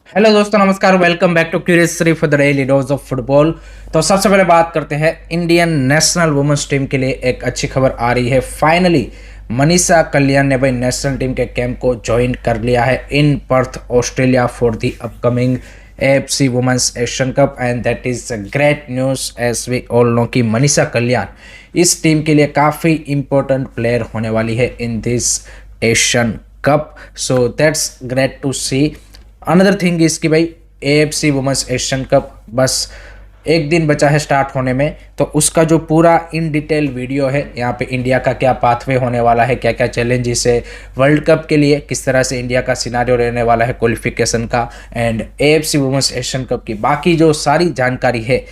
Hello दोस्तों, नमस्कार। Welcome back to curious Shri for the daily dose of football. तो सबसे पहले बात करते हैं इंडियन नेशनल वुमेन्स टीम के लिए एक अच्छी खबर आ रही है। फाइनली मनीषा कल्याण ने भाई नेशनल टीम के कैंप को ज्वाइन कर लिया है in Perth Australia for the upcoming AFC women's Asian cup and that is great news as we all know कि मनीषा कल्याण इस टीम के लिए काफ़ी इंपॉर्टेंट प्लेयर होने वाली है in this Asian cup. So that's great to see. Another thing is कि भाई AFC वुमेन्स एशियन कप बस एक दिन बचा है स्टार्ट होने में, तो उसका जो पूरा इन डिटेल वीडियो है यहाँ पे इंडिया का क्या पाथवे होने वाला है, क्या क्या चैलेंजेस है वर्ल्ड कप के लिए, किस तरह से इंडिया का सिनारियो रहने वाला है क्वालिफिकेशन का, and AFC women's Asian cup की बाकी जो सारी जानकारी है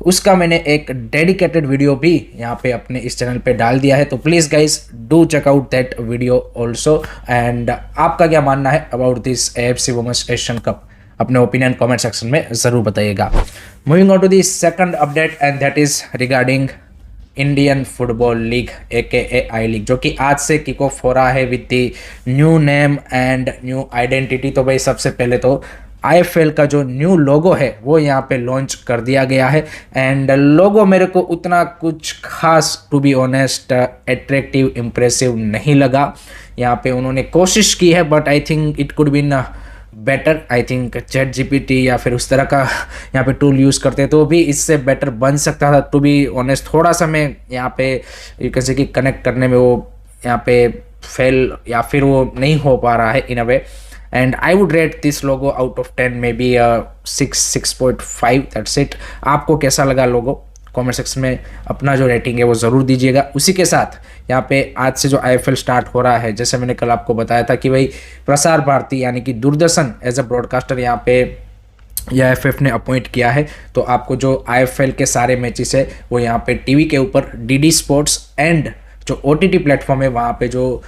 उसका मैंने एक डेडिकेटेड वीडियो भी यहाँ पे अपने इस चैनल पे डाल दिया है। तो please guys do check out that video also. And आपका क्या मानना है about this AFC women's Asian cup, अपने ओपिनियन कमेंट सेक्शन में ज़रूर बताइएगा। Moving on to the second update and that is regarding Indian football league AKA I league, जो कि आज से किक ऑफ हो रहा है with the new name and new identity. तो भाई सबसे पहले तो IFL का जो न्यू लोगो है वो यहाँ पे लॉन्च कर दिया गया है एंड लोगो मेरे को उतना कुछ खास to be honest attractive impressive नहीं लगा। यहाँ पे उन्होंने कोशिश की है but I think it could been better. I think ChatGPT या फिर उस तरह का यहाँ पे टूल यूज़ करते तो भी इससे बेटर बन सकता था। टू बी ऑनेस्ट थोड़ा सा मैं यहाँ पे यू कैन से कि कनेक्ट करने में वो यहाँ पे फेल या फिर वो नहीं हो पा रहा है in a way. And I would rate this logo out of 10 maybe 6.5 that's it. आपको कैसा लगा लोगो कमेंट सेक्शन में अपना जो रेटिंग है वो ज़रूर दीजिएगा। उसी के साथ यहाँ पे आज से जो IFL स्टार्ट हो रहा है, जैसे मैंने कल आपको बताया था कि भाई प्रसार भारती यानी कि दूरदर्शन एज अ ब्रॉडकास्टर यहाँ पे या FF ने अपॉइंट किया है। तो आपको जो IFL के सारे मैचेस है वो यहाँ पे टीवी के ऊपर DD स्पोर्ट्स एंड जो OTT प्लेटफॉर्म है वहाँ पे जो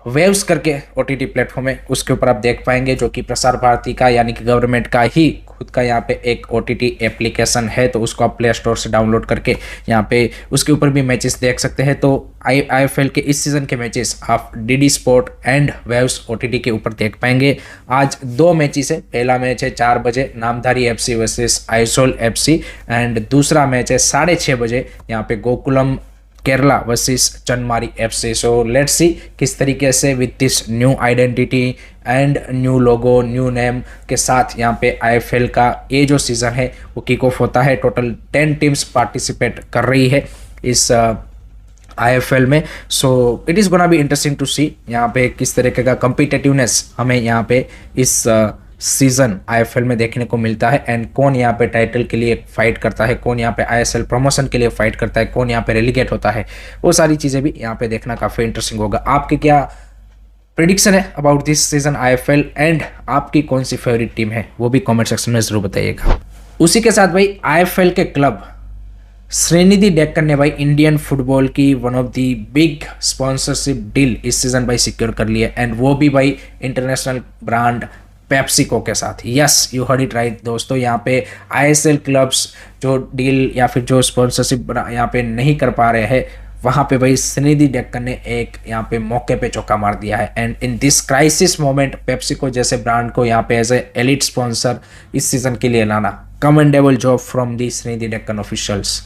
वेव्स करके OTT प्लेटफॉर्म है उसके ऊपर आप देख पाएंगे, जो कि प्रसार भारती का यानी कि गवर्नमेंट का ही खुद का यहाँ पे एक OTT एप्लीकेशन है। तो उसको आप प्ले स्टोर से डाउनलोड करके यहाँ पे उसके ऊपर भी मैचेस देख सकते हैं। तो IFL के इस सीज़न के मैचेस आप DD sport and waves OTT के ऊपर देख पाएंगे। आज 2 मैचेस है। पहला मैच है 4 बजे Namdhari FC versus Aizawl FC and दूसरा मैच है 6:30 बजे यहाँ पे Gokulam Kerala versus Chanmari FC। So let's see किस तरीके से with this new identity and new logo new name के साथ यहाँ पे IFL का ये जो सीज़न है वो किक ऑफ होता है। टोटल 10 टीम्स पार्टिसिपेट कर रही है इस IFL में। So it is gonna be interesting to see यहाँ पे किस तरीके का कम्पिटेटिवनेस हमें यहाँ पे इस सीज़न IFL में देखने को मिलता है एंड कौन यहाँ पे टाइटल के लिए फाइट करता है, कौन यहाँ पे ISL प्रमोशन के लिए फाइट करता है, कौन यहाँ पे रेलीगेट होता है, वो सारी चीज़ें भी यहाँ पे देखना काफ़ी इंटरेस्टिंग होगा। आपके क्या प्रिडिक्शन है about this season IFL and आपकी कौन सी फेवरेट टीम है वो भी कॉमेंट सेक्शन में ज़रूर बताइएगा। उसी के साथ भाई IFL के क्लब श्रीनिधि डेक्कन ने भाई इंडियन फुटबॉल की one of the big sponsorship deal इस सीज़न भाई सिक्योर कर लिया एंड वो भी भाई इंटरनेशनल ब्रांड पेप्सिको के साथ। Yes, you heard it right दोस्तों। यहाँ पे ISL क्लब्स जो डील या फिर जो स्पॉन्सरशिप यहाँ पे नहीं कर पा रहे हैं वहाँ पे भाई श्रीनिधि डेक्कन ने एक यहाँ पे मौके पे चौका मार दिया है and in this crisis moment PepsiCo जैसे ब्रांड को यहाँ पे एज ए एलिट स्पॉन्सर इस सीज़न के लिए लाना commendable job from the Sreenidi Deccan officials.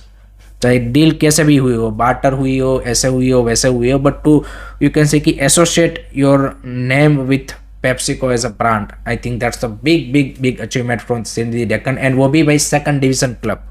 चाहे डील कैसे भी हुई हो, बार्टर हुई हो, ऐसे हुई हो, वैसे हुई हो, but to you can say कि associate your name with PepsiCo as a brand, I think that's the big achievement from Sriniधि डेक्कन एंड वो भी भाई second division club.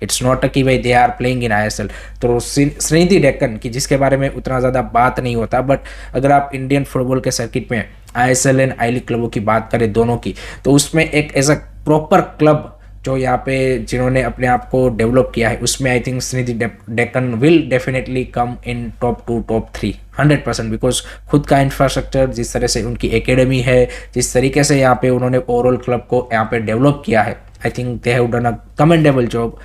It's not कि भाई they are playing in ISL। तो श्रीनिधि डेक्कन की जिसके बारे में उतना ज़्यादा बात नहीं होता, बट अगर आप इंडियन फुटबॉल के सर्किट में ISL एंड आई लीग क्लबों की बात करें दोनों की, तो उसमें एक एज अ प्रॉपर क्लब जो यहाँ पे जिन्होंने अपने आप को डेवलप किया है उसमें I think Sreenidi Deccan will definitely come in top 2 top 3 100% because खुद का इंफ्रास्ट्रक्चर, जिस तरह से उनकी एकेडमी है, जिस तरीके से यहाँ पे उन्होंने ओवरऑल क्लब को यहाँ पे डेवलप किया है, I think they have done a commendable job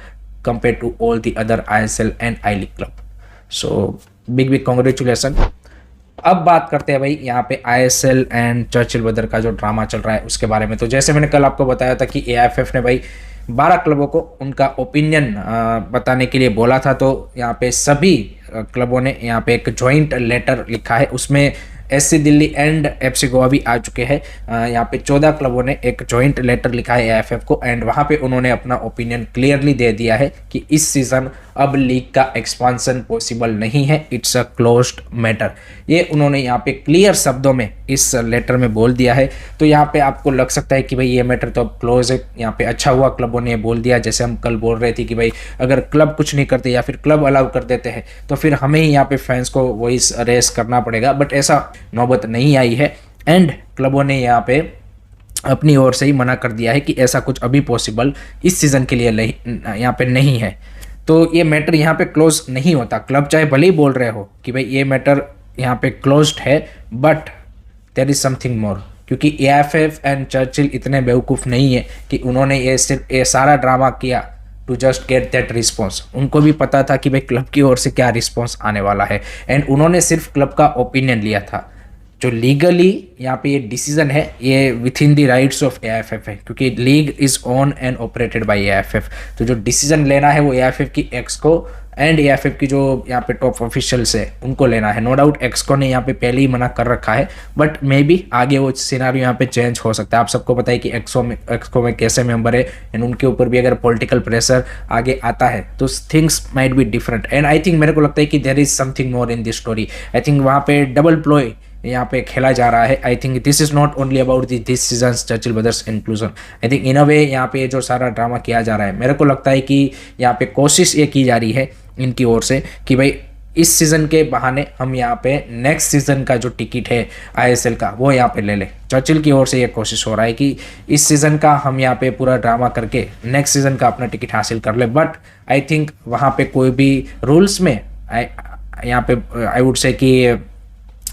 compare to all the other ISL and I league club. So big congratulation. अब बात करते हैं भाई यहाँ पे ISL एंड चर्चिल ब्रदर का जो ड्रामा चल रहा है उसके बारे में। तो जैसे मैंने कल आपको बताया था कि AIFF ने भाई 12 क्लबों को उनका ओपिनियन बताने के लिए बोला था। तो यहाँ पे सभी क्लबों ने यहाँ पे एक जॉइंट लेटर लिखा है। उसमें SC Delhi and FC Goa भी आ चुके हैं। यहाँ पे 14 क्लबों ने एक जॉइंट लेटर लिखा है एएफएफ को एंड वहाँ पे उन्होंने अपना ओपिनियन क्लियरली दे दिया है कि इस सीज़न अब लीग का एक्सपांसन पॉसिबल नहीं है, इट्स अ क्लोज्ड मैटर। ये उन्होंने यहाँ पे क्लियर शब्दों में इस लेटर में बोल दिया है। तो यहाँ पे आपको लग सकता है कि भाई ये मैटर तो अब क्लोज है, यहाँ पे अच्छा हुआ क्लबों ने बोल दिया। जैसे हम कल बोल रहे थे कि भाई अगर क्लब कुछ नहीं करते या फिर क्लब अलाउ कर देते हैं तो फिर हमें ही यहाँ पे फैंस को वॉइस रेस करना पड़ेगा, बट ऐसा नौबत नहीं आई है एंड क्लबों ने यहाँ पे अपनी ओर से ही मना कर दिया है कि ऐसा कुछ अभी पॉसिबल इस सीज़न के लिए यहाँ पे नहीं है। तो ये मैटर यहाँ पे क्लोज नहीं होता। क्लब चाहे भले ही बोल रहे हो कि भाई ये मैटर यहाँ पे क्लोज्ड है, but there is something more, क्योंकि एएफएफ एंड चर्चिल इतने बेवकूफ़ नहीं है कि उन्होंने ये सिर्फ ये सारा ड्रामा किया to just get that response. उनको भी पता था कि भाई क्लब की ओर से क्या रिस्पॉन्स आने वाला है एंड उन्होंने सिर्फ क्लब का ओपिनियन लिया था। जो लीगली यहाँ पे ये डिसीजन है ये with in the rights of AFF है, क्योंकि league is own and operated by AFF. तो जो डिसीजन लेना है वो एएफएफ की एक्सको एंड एएफएफ की जो यहाँ पे टॉप ऑफिशियल्स है उनको लेना है। नो डाउट एक्सको ने यहाँ पे पहले ही मना कर रखा है, बट मे बी आगे वो सिनारियो यहाँ पे चेंज हो सकता है। आप सबको पता है कि एक्सको में कैसे मेंबर है एंड उनके ऊपर भी अगर पॉलिटिकल प्रेशर आगे आता है तो things might be different. And I think मेरे को लगता है कि there is something more in this story. I think वहाँ पे डबल प्लॉय यहाँ पे खेला जा रहा है। I think this is not only about this season Churchill Brothers inclusion. I think in a way यहाँ पे जो सारा ड्रामा किया जा रहा है, मेरे को लगता है कि यहाँ पे कोशिश ये की जा रही है इनकी ओर से कि भाई इस सीज़न के बहाने हम यहाँ पे नेक्स्ट सीज़न का जो टिकट है आईएसएल का वो यहाँ पे ले ले। चर्चिल की ओर से ये कोशिश हो रहा है कि इस सीज़न का हम यहाँ पे पूरा ड्रामा करके नेक्स्ट सीज़न का अपना टिकट हासिल कर ले, बट आई थिंक वहाँ पे कोई भी रूल्स में यहाँ पे आई वुड से कि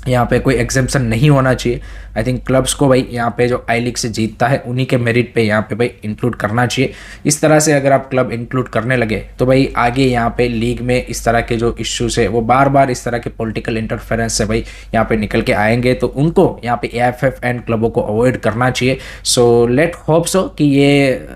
यहाँ पे कोई एग्जेम्पशन नहीं होना चाहिए। आई थिंक क्लब्स को भाई यहाँ पे जो आई लीग से जीतता है उन्हीं के मेरिट पे यहाँ पे भाई इंक्लूड करना चाहिए। इस तरह से अगर आप क्लब इंक्लूड करने लगे तो भाई आगे यहाँ पे लीग में इस तरह के जो इश्यूज है वो बार बार इस तरह के पॉलिटिकल इंटरफेरेंस से भाई यहाँ पे निकल के आएंगे, तो उनको यहाँ पे एएफएफ एंड क्लबों को अवॉइड करना चाहिए। सो लेट होप सो कि ये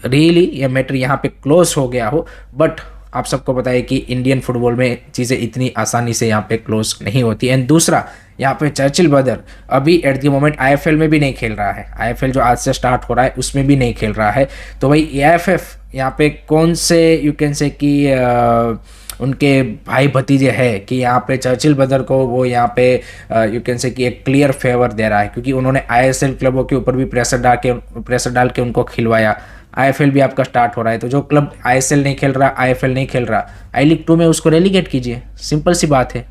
रियली ये मैटर यहाँ पे क्लोज हो गया हो, बट आप सबको पता है कि इंडियन फुटबॉल में चीज़ें इतनी आसानी से यहाँ पे क्लोज नहीं होती। एंड दूसरा यहाँ पे चर्चिल ब्रदर अभी एट द मोमेंट आईएफएल में भी नहीं खेल रहा है। आईएफएल जो आज से स्टार्ट हो रहा है उसमें भी नहीं खेल रहा है। तो भाई एएफएफ यहाँ पे कौन से यू कैन से कि उनके भाई भतीजे है कि यहाँ पे चर्चिल ब्रदर को वो यहाँ पे यू कैन से कि एक क्लियर फेवर दे रहा है, क्योंकि उन्होंने आईएसएल क्लबों के ऊपर भी प्रेशर डाल के उनको खिलवाया। आईएफएल भी आपका स्टार्ट हो रहा है, तो जो क्लब आईएसएल नहीं खेल रहा, आईएफएल नहीं खेल रहा, आई लीग 2 में उसको रेलीगेट कीजिए। सिंपल सी बात है,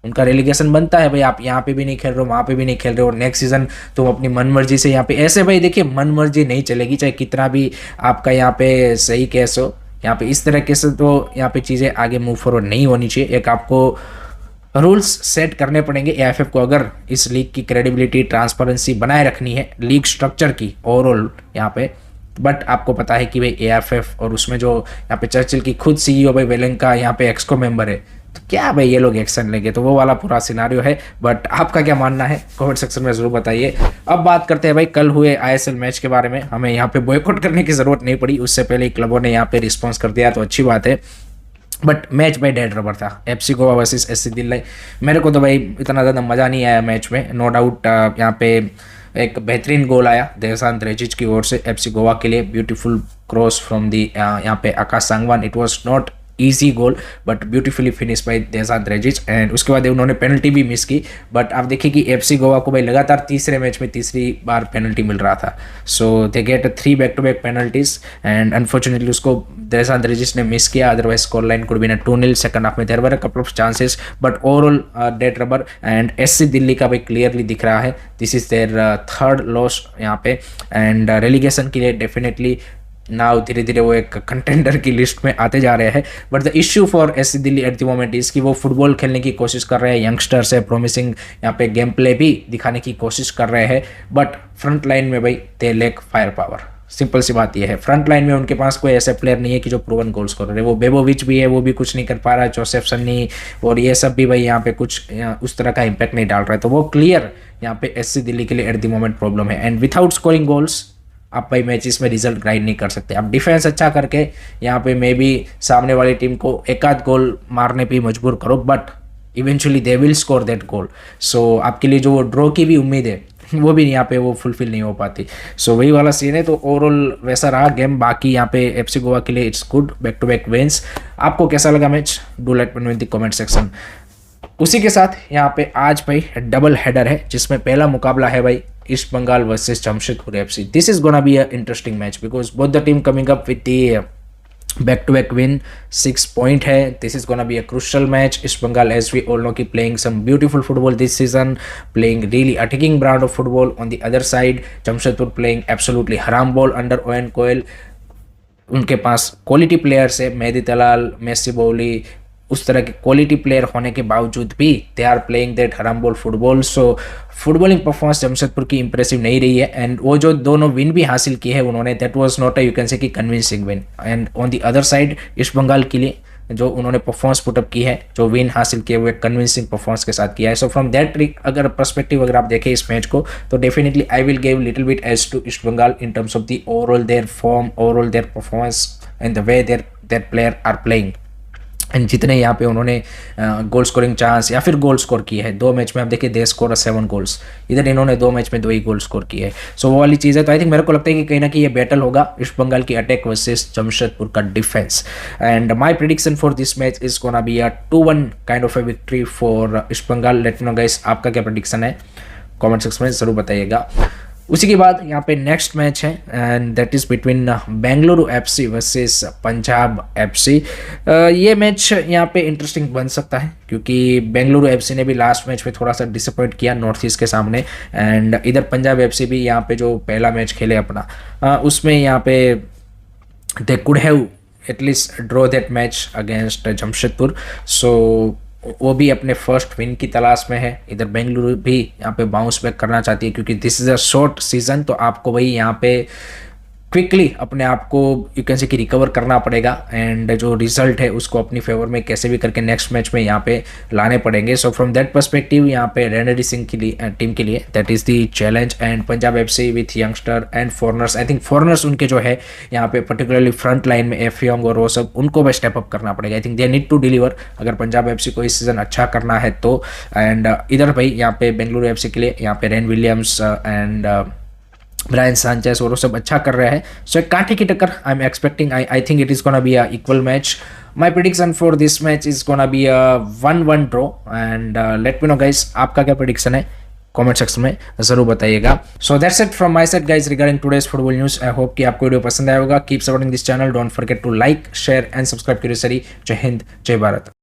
उनका रेलीगेशन बनता है भाई। आप यहाँ पे भी नहीं खेल रहे हो, वहाँ पे भी नहीं खेल रहे हो, नेक्स्ट सीजन तुम अपनी मन मर्जी से यहाँ पे ऐसे भाई देखिए मन मर्जी नहीं चलेगी, चाहे कितना भी आपका यहाँ पे सही केस हो। यहाँ पे इस तरह के से तो यहाँ पे चीज़ें आगे मूव फॉरवर्ड नहीं होनी चाहिए। एक आपको रूल्स सेट करने पड़ेंगे एएफएफ को अगर इस लीग की क्रेडिबिलिटी ट्रांसपेरेंसी बनाए रखनी है लीग स्ट्रक्चर की ओवरऑल यहाँ पे। बट आपको पता है कि भाई एएफएफ और उसमें जो यहाँ पे चर्चिल की खुद सीईओ भाई वेलेंका यहाँ पे एक्सको मेंबर है, तो क्या भाई ये लोग एक्शन लेंगे, तो वो वाला पूरा सिनारियो है। बट आपका क्या मानना है कमेंट सेक्शन में जरूर बताइए। अब बात करते हैं भाई कल हुए आईएसएल मैच के बारे में। हमें यहाँ पे बॉयकॉट करने की जरूरत नहीं पड़ी, उससे पहले क्लबों ने यहाँ पे रिस्पॉन्स कर दिया, तो अच्छी बात है। बट मैच भाई डेड रबर था, FC Goa versus SC Delhi. मेरे को तो भाई इतना ज़्यादा मज़ा नहीं आया मैच में। नो डाउट यहाँ पे एक बेहतरीन गोल आया देवशांत रेजिच की ओर से एफसी गोवा के लिए, ब्यूटीफुल क्रॉस फ्रॉम दी यहाँ पे Akash Sangwan. It was not easy goal but beautifully finish by देवशांत रेजिच। एंड उसके बाद उन्होंने पेनल्टी भी मिस की, बट आप देखिए कि एफसी गोवा को भाई लगातार तीसरे मैच में तीसरी बार पेनल्टी मिल रहा था। So they get 3 back to back penalties and unfortunately उसको देवशांत रेजिच ने मिस किया। Otherwise score line could be 2-0 second half में। There were a couple of chances but overall dead rubber. And SC Delhi का भाई क्लियरली दिख रहा है this is their third loss यहाँ पे। एंड रेलीगेशन के लिए डेफिनेटली नाउ धीरे धीरे वो एक कंटेंडर की लिस्ट में आते जा रहे हैं। But the issue for SC Delhi at the moment is कि वो फुटबॉल खेलने की कोशिश कर रहे हैं, यंगस्टर्स है, प्रोमिसिंग यहाँ पे गेम प्ले भी दिखाने की कोशिश कर रहे हैं, बट फ्रंट लाइन में भाई they lack fire power. Simple सी बात यह है, फ्रंट लाइन में उनके पास कोई ऐसे प्लेयर नहीं है कि जो प्रूवन गोल स्कोरर है। वो बेबोविच भी है, वो भी कुछ नहीं कर पा रहा है, जोसेफ सन्नी और ये सब भी भाई यहाँ पे कुछ उस तरह का इम्पैक्ट नहीं डाल रहा है। तो वो क्लियर यहाँ पे एससी दिल्ली के लिए एट द मोमेंट प्रॉब्लम है। एंड विदाउट स्कोरिंग गोल्स आप भाई मैचेस में रिजल्ट ग्राइंड नहीं कर सकते। आप डिफेंस अच्छा करके यहाँ पे मे बी सामने वाली टीम को एक आध गोल मारने पे मजबूर करो, but eventually they will score that goal. So आपके लिए जो ड्रॉ की भी उम्मीद है वो भी यहाँ पे वो फुलफिल नहीं हो पाती। सो वही वाला सीन है। तो ओवरऑल वैसा रहा गेम। बाकी यहाँ पे एफसी गोवा के लिए it's good, back to back wins. आपको कैसा लगा match? Do let me know in the comment section. उसी के साथ यहाँ पे आज भाई डबल हेडर है, जिसमें पहला मुकाबला है भाई East Bengal versus Jamshedpur FC. This is gonna be a interesting match because both the team coming up with the back to back win, 6 point है। This is gonna be a crucial match. East Bengal, as we all know, की playing some beautiful football this season, playing really attacking brand of football. On the other side Jamshedpur playing absolutely हराम ball under Owen Coyle. उनके पास quality players है, Mehdi Talal, Messi बोली, उस तरह के quality player होने के बावजूद भी दे आर प्लेइंग दैट हराम बॉल फुटबॉल। सो फुटबॉलिंग परफॉर्मेंस जमशेदपुर की इंप्रेसिव नहीं रही है। एंड वो जो दोनों विन भी हासिल किए हैं उन्होंने, that was not a you can say कि convincing win. And on the other side East Bengal के लिए जो उन्होंने परफॉर्मेंस पुटअप की है, जो विन हासिल किए हुए कन्विंसिंग परफॉर्मेंस के साथ किया है। सो फ्रॉम दैट अगर पर्सपेक्टिव अगर आप देखें इस मैच को, तो definitely I will give little bit edge to East Bengal in terms of the overall their form, overall their performance and the way their player are playing. एंड जितने यहाँ पे उन्होंने गोल स्कोरिंग चांस या फिर गोल स्कोर किए हैं 2 मैच में, आप देखिए दे स्कोर 7 गोल्स, इधर इन्होंने 2 मैच में 2 ही गोल स्कोर किए हैं। सो वो वाली चीज़ है। तो आई थिंक मेरे को लगता है कि कहीं ना कहीं ये बैटल होगा ईस्ट बंगाल की अटैक वर्सेस जमशेदपुर का डिफेंस। And my prediction for this match is gonna be a 2-1 kind of a victory for East Bengal. Let me know guys, आपका क्या प्रेडिक्शन है? कमेंट सेक्शन में जरूर बताइएगा। उसी के बाद यहाँ पे नेक्स्ट मैच है and that is between Bengaluru FC versus Punjab FC. ये मैच यहाँ पे इंटरेस्टिंग बन सकता है क्योंकि बेंगलुरु एफसी ने भी लास्ट मैच में थोड़ा सा डिसअपॉइंट किया नॉर्थ ईस्ट के सामने। एंड इधर पंजाब एफसी भी यहाँ पे जो पहला मैच खेले अपना उसमें यहाँ पे they could have at least draw that match against Jamshedpur. So वो भी अपने फर्स्ट विन की तलाश में है। इधर बेंगलुरु भी यहाँ पे बाउंस बैक करना चाहती है क्योंकि this is a short season, तो आपको वही यहाँ पे क्विकली अपने आप को यू कैन से कि रिकवर करना पड़ेगा। एंड जो रिजल्ट है उसको अपनी फेवर में कैसे भी करके नेक्स्ट मैच में यहाँ पे लाने पड़ेंगे। सो फ्रॉम दैट पर्सपेक्टिव यहाँ पे रणधीर सिंह के लिए टीम के लिए that is the challenge. And Punjab FC with youngster and foreigners, I think foreigners उनके जो है यहाँ पे पर्टिकुलरली फ्रंट लाइन में एफियोंग और वो सब, उनको भी स्टेप अप करना पड़ेगा। I think they need to deliver अगर पंजाब एफसी को इस सीजन अच्छा करना है तो। एंड इधर भाई यहाँ पे बेंगलुरु एफसी के लिए यहाँ पे rain Williams and Brian Sanchez और वो सब अच्छा कर रहे हैं। सो एक कांटे की टक्कर I am expecting. I think it is gonna be a equal match. My prediction for this match is gonna be a 1-1 draw. And let me know guys, आपका क्या प्रेडिक्शन है? कमेंट सेक्शन में जरूर बताइएगा। So that's it from my side guys regarding today's football news. I hope कि आपको video पसंद आया होगा। Keep supporting this channel, don't forget to like, share and subscribe curious. जय हिंद, जय भारत।